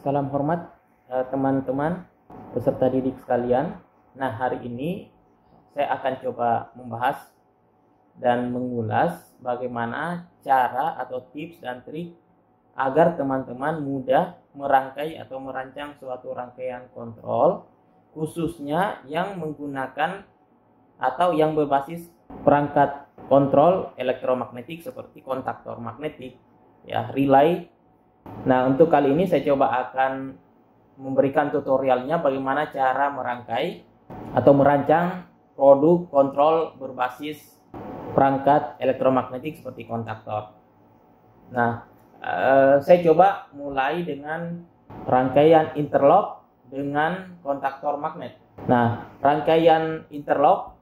Salam hormat teman-teman peserta didik sekalian. Nah, hari ini saya akan coba membahas dan mengulas bagaimana cara atau tips dan trik agar teman-teman mudah merangkai atau merancang suatu rangkaian kontrol, khususnya yang menggunakan atau yang berbasis perangkat kontrol elektromagnetik seperti kontaktor magnetik, ya, relay. Nah, untuk kali ini saya coba akan memberikan tutorialnya bagaimana cara merangkai atau merancang produk kontrol berbasis perangkat elektromagnetik seperti kontaktor. Nah, saya coba mulai dengan rangkaian interlock dengan kontaktor magnet. Nah, rangkaian interlock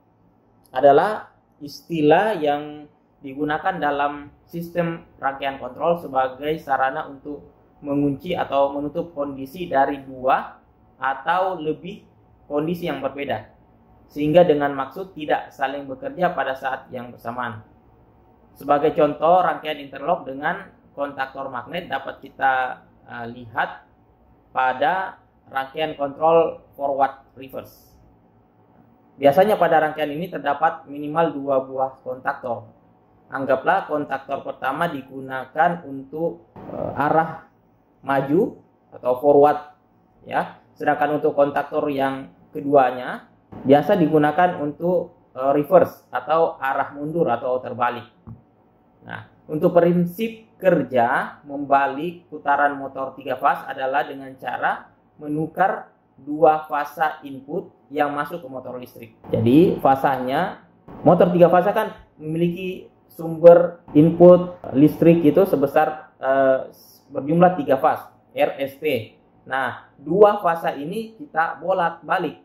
adalah istilah yang digunakan dalam sistem rangkaian kontrol sebagai sarana untuk mengunci atau menutup kondisi dari dua atau lebih kondisi yang berbeda, sehingga dengan maksud tidak saling bekerja pada saat yang bersamaan. Sebagai contoh, rangkaian interlock dengan kontaktor magnet dapat kita lihat pada rangkaian kontrol forward reverse. Biasanya pada rangkaian ini terdapat minimal 2 buah kontaktor. Anggaplah kontaktor pertama digunakan untuk arah maju atau forward, ya. Sedangkan untuk kontaktor yang keduanya biasa digunakan untuk reverse atau arah mundur atau terbalik. Nah, untuk prinsip kerja membalik putaran motor 3 fase adalah dengan cara menukar 2 fasa input yang masuk ke motor listrik. Jadi fasanya, motor 3 fasa kan memiliki sumber input listrik itu sebesar berjumlah 3 fase RST. Nah, 2 fasa ini kita bolak-balik.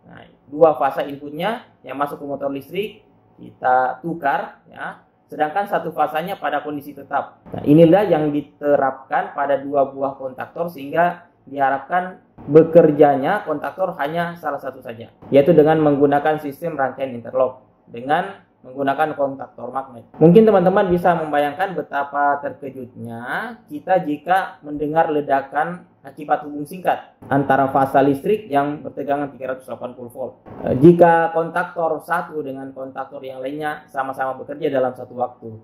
Nah, 2 fasa inputnya yang masuk ke motor listrik kita tukar, ya. Sedangkan 1 fasanya pada kondisi tetap. Nah, inilah yang diterapkan pada 2 buah kontaktor sehingga diharapkan bekerjanya kontaktor hanya salah satu saja, yaitu dengan menggunakan sistem rangkaian interlock dengan menggunakan kontaktor magnet. Mungkin teman-teman bisa membayangkan betapa terkejutnya kita jika mendengar ledakan akibat hubung singkat antara fasa listrik yang bertegangan 380 volt. Jika kontaktor satu dengan kontaktor yang lainnya sama-sama bekerja dalam satu waktu.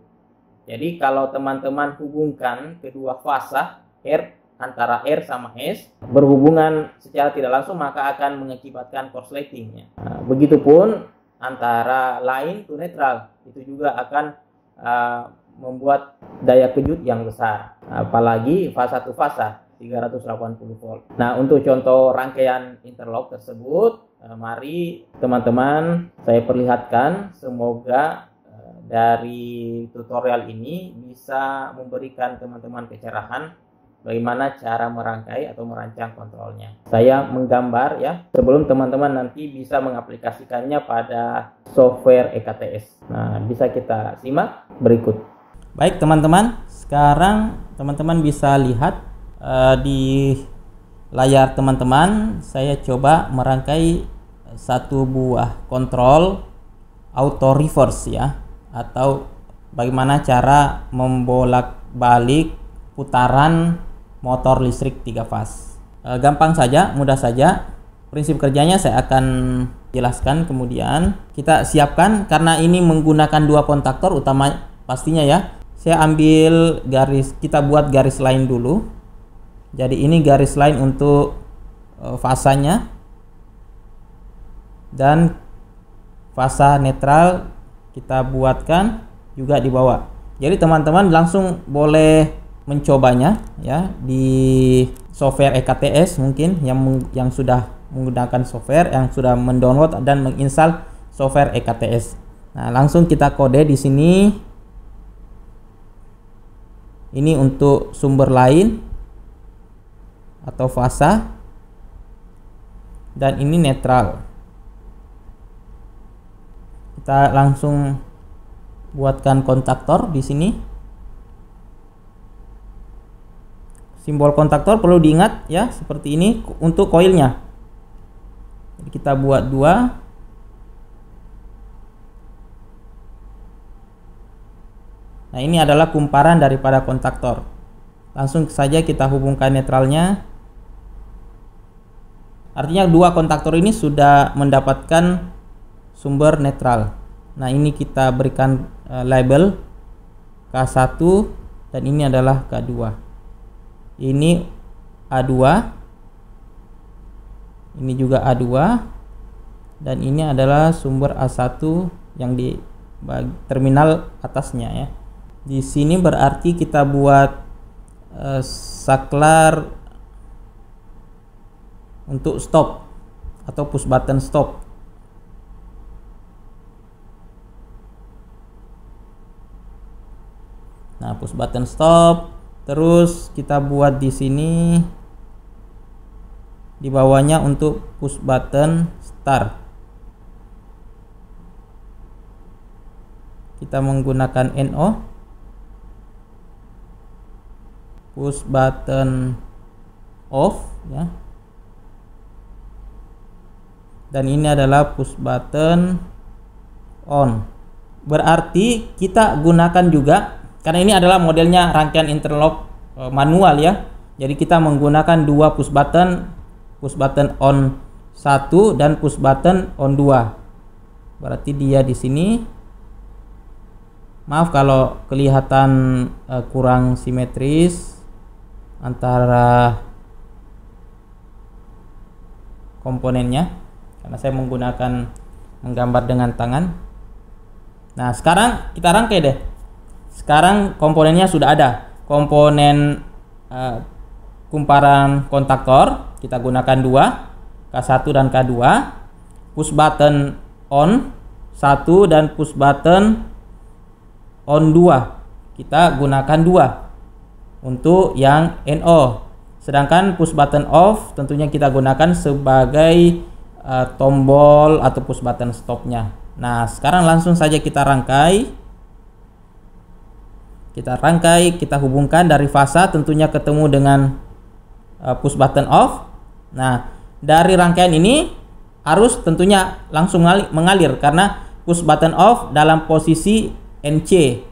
Jadi kalau teman-teman hubungkan kedua fasa antara R sama S berhubungan secara tidak langsung, maka akan mengakibatkan korsleting. Begitupun antara line to neutral, itu juga akan membuat daya kejut yang besar, apalagi fasa to fasa 380 volt. Nah, untuk contoh rangkaian interlock tersebut, mari teman-teman saya perlihatkan. Semoga dari tutorial ini bisa memberikan teman-teman pencerahan bagaimana cara merangkai atau merancang kontrolnya. Saya menggambar, ya, sebelum teman-teman nanti bisa mengaplikasikannya pada software EKTS. Nah, bisa kita simak berikut. Baik teman-teman, sekarang teman-teman bisa lihat di layar teman-teman, saya coba merangkai satu buah kontrol auto reverse, ya, atau bagaimana cara membolak-balik putaran motor listrik 3 fase. Gampang saja, mudah saja. Prinsip kerjanya saya akan jelaskan kemudian. Kita siapkan, karena ini menggunakan 2 kontaktor utama pastinya, ya. Saya ambil garis, kita buat garis line dulu. Jadi ini garis line untuk fasanya, dan fasa netral kita buatkan juga di bawah. Jadi teman-teman langsung boleh mencobanya, ya, di software EKTS mungkin yang sudah menggunakan software, yang sudah mendownload dan menginstal software EKTS. Nah, langsung kita kode di sini. Ini untuk sumber lain atau fasa, dan ini netral. Kita langsung buatkan kontaktor di sini. Simbol kontaktor perlu diingat, ya, seperti ini untuk koilnya. Jadi kita buat 2. Nah, ini adalah kumparan daripada kontaktor. Langsung saja kita hubungkan netralnya Artinya dua kontaktor ini sudah mendapatkan sumber netral. Nah, ini kita berikan label K1 dan ini adalah K2. Ini A2. Ini juga A2 dan ini adalah sumber A1 yang di terminal atasnya ya. Di sini berarti kita buat saklar untuk stop atau push button stop. Nah, push button stop, terus kita buat di sini di bawahnya untuk push button start. Kita menggunakan NO, push button off ya. Dan ini adalah push button on. Berarti kita gunakan juga, karena ini adalah modelnya rangkaian interlock manual ya. Jadi kita menggunakan dua push button on 1 dan push button on 2. Berarti dia di sini. Maaf kalau kelihatan kurang simetris antara komponennya, karena saya menggambar dengan tangan. Nah, sekarang kita rangkai deh. Sekarang komponennya sudah ada. Komponen kumparan kontaktor kita gunakan 2, K1 dan K2. Push button on 1 dan push button on 2 kita gunakan 2 untuk yang NO. Sedangkan push button off tentunya kita gunakan sebagai tombol atau push button stopnya. Nah, sekarang langsung saja kita rangkai. Kita hubungkan dari fasa tentunya ketemu dengan push button off. Nah, dari rangkaian ini arus tentunya langsung mengalir karena push button off dalam posisi NC.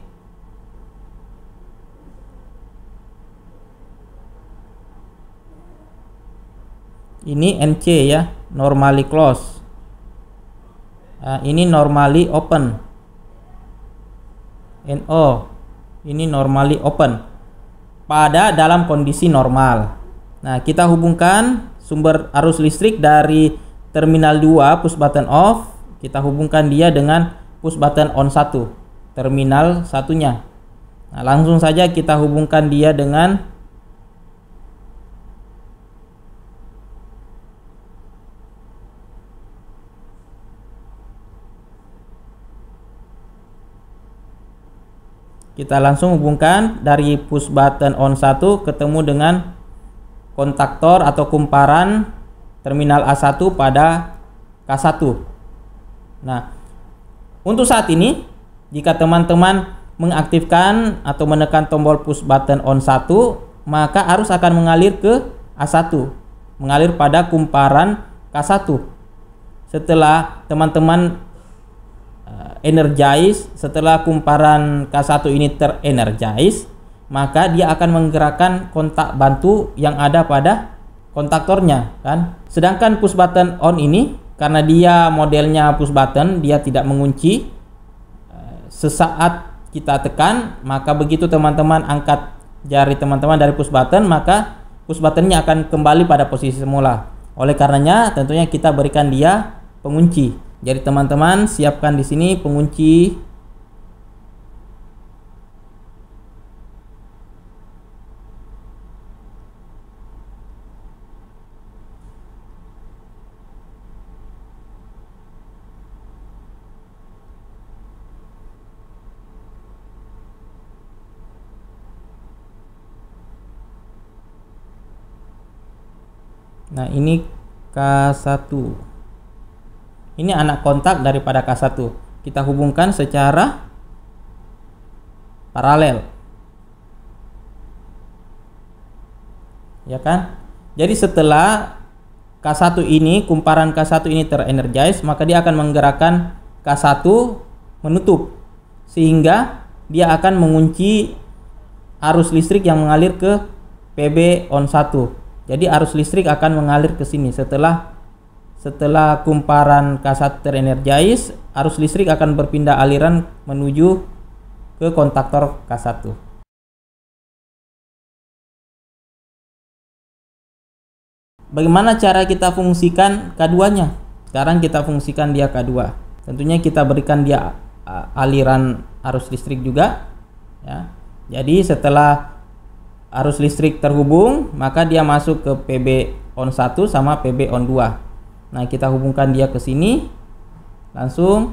Ini NC ya, normally close. Ini normally open. NO, ini normally open. Pada dalam kondisi normal. Nah, kita hubungkan sumber arus listrik dari terminal 2 push button off, kita hubungkan dia dengan push button on 1, terminal satunya. Nah, langsung saja kita hubungkan dia dengan dari push button on 1 ketemu dengan kontaktor atau kumparan terminal A1 pada K1. Nah, untuk saat ini jika teman-teman mengaktifkan atau menekan tombol push button on 1, maka arus akan mengalir ke A1, mengalir pada kumparan K1. Setelah teman-teman energize, setelah kumparan K1 ini terenergize, maka dia akan menggerakkan kontak bantu yang ada pada kontaktornya kan. Sedangkan push button on ini karena dia modelnya push button, dia tidak mengunci. Sesaat kita tekan, maka begitu teman-teman angkat jari teman-teman dari push button, maka push buttonnya akan kembali pada posisi semula. Oleh karenanya tentunya kita berikan dia pengunci. Jadi teman-teman siapkan di sini pengunci. Nah, ini K1. Ini anak kontak daripada K1. Kita hubungkan secara paralel. Ya kan? Jadi setelah K1 ini, kumparan K1 ini terenergize, maka dia akan menggerakkan K1 menutup. Sehingga dia akan mengunci arus listrik yang mengalir ke PB on 1. Jadi arus listrik akan mengalir ke sini setelah setelah kumparan K1 terenergize, arus listrik akan berpindah aliran menuju ke kontaktor K1. Bagaimana cara kita fungsikan K2-nya? Sekarang kita fungsikan dia K2. Tentunya kita berikan dia aliran arus listrik juga, ya. Jadi setelah arus listrik terhubung, maka dia masuk ke PB on 1 sama PB on 2. Nah, kita hubungkan dia ke sini. Langsung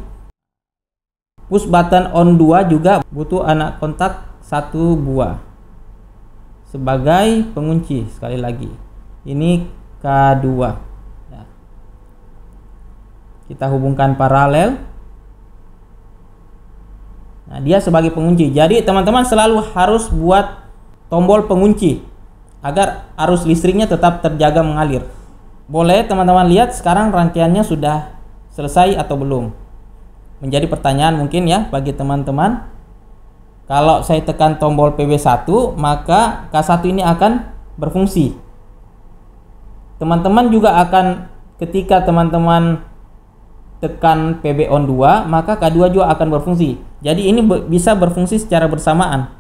push button on 2 juga butuh anak kontak 1 buah sebagai pengunci. Sekali lagi, ini K2, ya. Kita hubungkan paralel. Nah, dia sebagai pengunci. Jadi teman-teman selalu harus buat tombol pengunci agar arus listriknya tetap terjaga mengalir. Boleh teman-teman lihat sekarang rangkaiannya sudah selesai atau belum? Menjadi pertanyaan mungkin ya bagi teman-teman. Kalau saya tekan tombol PB1, maka K1 ini akan berfungsi. Teman-teman juga akan, ketika teman-teman tekan PB on 2, maka K2 juga akan berfungsi. Jadi ini bisa berfungsi secara bersamaan.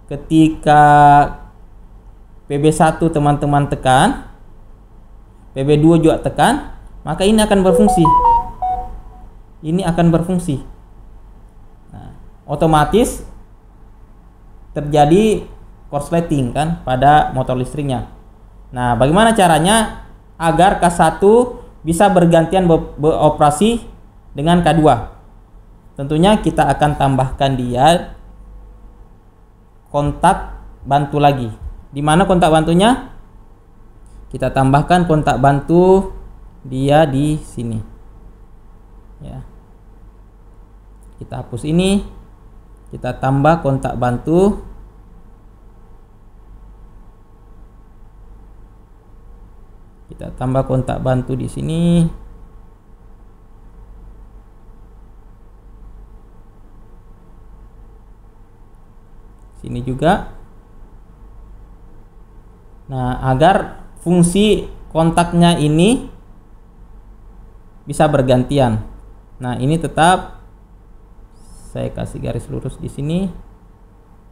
Ketika PB1 teman-teman tekan, PB2 juga tekan, maka ini akan berfungsi. Ini akan berfungsi. Nah, otomatis terjadi korsleting kan pada motor listriknya. Nah, bagaimana caranya agar K1 bisa bergantian beroperasi dengan K2? Tentunya kita akan tambahkan dia kontak bantu lagi. Di mana kontak bantunya? Kita tambahkan kontak bantu dia di sini. Ya. Kita hapus ini. Kita tambah kontak bantu. Kita tambah kontak bantu di sini. Sini juga. Nah, agar fungsi kontaknya ini bisa bergantian. Nah, ini tetap saya kasih garis lurus di sini.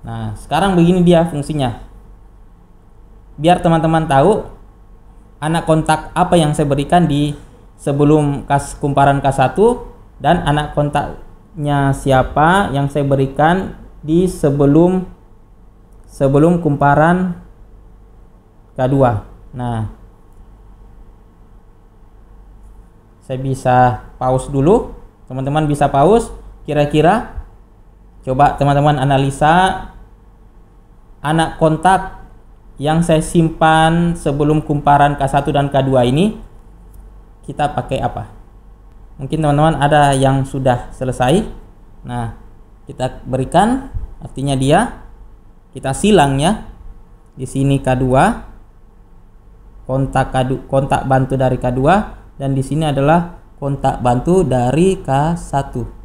Nah, sekarang begini dia fungsinya. Biar teman-teman tahu anak kontak apa yang saya berikan di sebelum kumparan K1 dan anak kontaknya siapa yang saya berikan di sebelum kumparan K2. Nah, saya bisa pause dulu. Teman-teman bisa pause. Kira-kira coba teman-teman analisa anak kontak yang saya simpan sebelum kumparan K1 dan K2 ini kita pakai apa? Mungkin teman-teman ada yang sudah selesai. Nah, kita berikan, artinya dia kita silang ya. Di sini K2, kontak bantu dari K2, dan di sini adalah kontak bantu dari K1.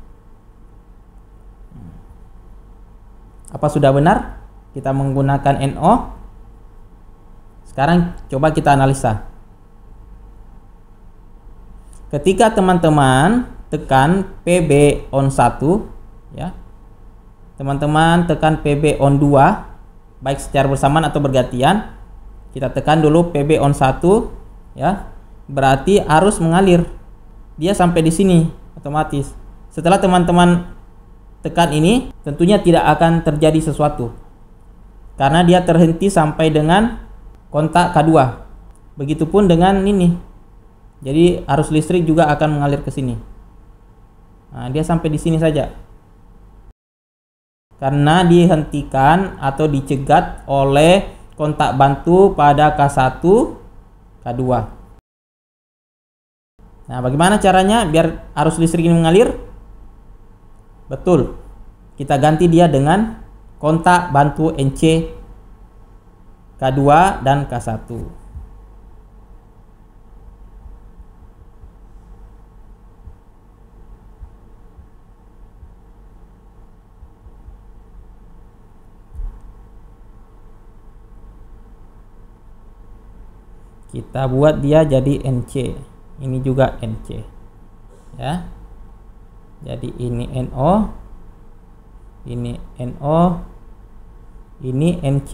Apa sudah benar? Kita menggunakan NO. Sekarang coba kita analisa. Ketika teman-teman tekan PB on 1, ya. Teman-teman tekan PB on 2, baik secara bersamaan atau bergantian. Kita tekan dulu PB on 1, ya. Berarti arus mengalir. Dia sampai di sini otomatis. Setelah teman-teman tekan ini, tentunya tidak akan terjadi sesuatu. Karena dia terhenti sampai dengan kontak K2. Begitupun dengan ini. Jadi arus listrik juga akan mengalir ke sini. Nah, dia sampai di sini saja. Karena dihentikan atau dicegat oleh kontak bantu pada K1, K2. Nah, bagaimana caranya biar arus listrik ini mengalir? Betul. Kita ganti dia dengan kontak bantu NC K2 dan K1. Kita buat dia jadi NC. ini juga NC ya. Jadi ini NO, ini NO, ini NC,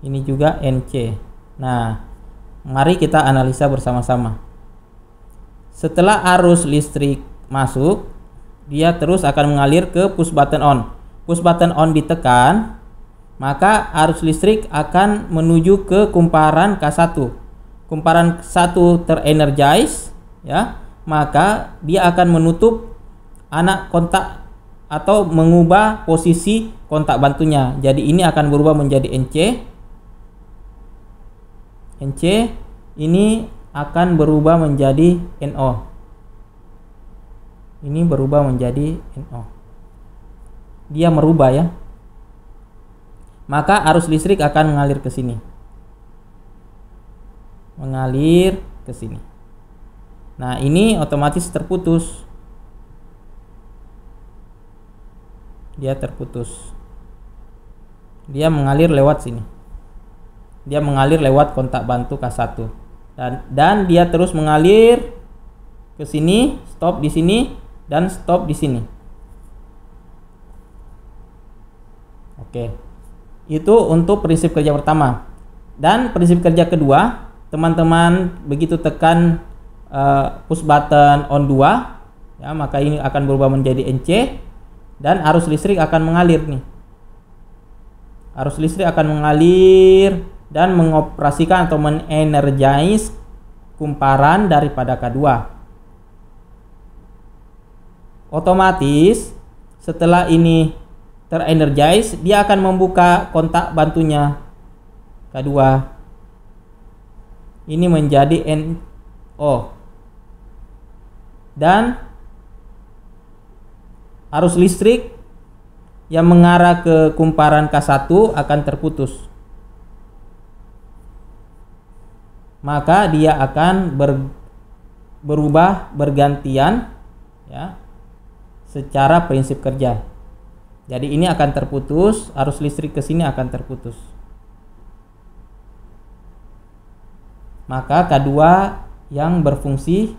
ini juga NC. Nah, mari kita analisa bersama-sama. Setelah arus listrik masuk, dia terus akan mengalir ke push button on. Push button on ditekan, maka arus listrik akan menuju ke kumparan K1. Kumparan K1 terenergize ya, maka dia akan menutup anak kontak atau mengubah posisi kontak bantunya. Jadi ini akan berubah menjadi NC. NC ini akan berubah menjadi NO. Ini berubah menjadi NO. Dia merubah ya. Maka arus listrik akan mengalir ke sini. Mengalir ke sini. Nah, ini otomatis terputus. Dia terputus. Dia mengalir lewat sini. Dia mengalir lewat kontak bantu K1. Dan dia terus mengalir ke sini, stop di sini dan stop di sini. Oke. Itu untuk prinsip kerja pertama. Dan prinsip kerja kedua, teman-teman begitu tekan push button on 2 ya, maka ini akan berubah menjadi NC dan arus listrik akan mengalir nih. Arus listrik akan mengalir dan mengoperasikan atau menenergize kumparan daripada K2. Otomatis setelah ini terenergize, dia akan membuka kontak bantunya K2. Ini menjadi NO. Dan arus listrik yang mengarah ke kumparan K1 akan terputus. Maka dia akan berubah bergantian ya, secara prinsip kerja. Jadi ini akan terputus, arus listrik ke sini akan terputus. Maka K2 yang berfungsi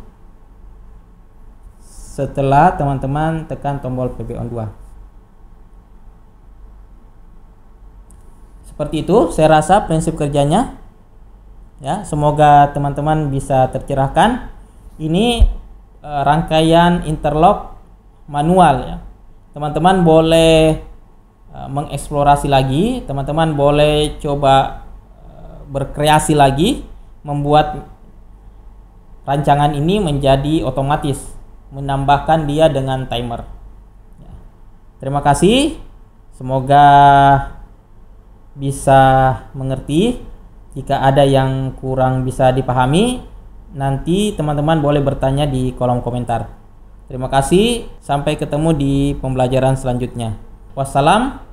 setelah teman-teman tekan tombol PB on 2. Seperti itu saya rasa prinsip kerjanya. Ya, semoga teman-teman bisa tercerahkan. Ini rangkaian interlock manual ya. Teman-teman boleh mengeksplorasi lagi, teman-teman boleh coba berkreasi lagi, membuat rancangan ini menjadi otomatis, menambahkan dia dengan timer. Ya. Terima kasih, semoga bisa mengerti. Jika ada yang kurang bisa dipahami, nanti teman-teman boleh bertanya di kolom komentar. Terima kasih, sampai ketemu di pembelajaran selanjutnya. Wassalam.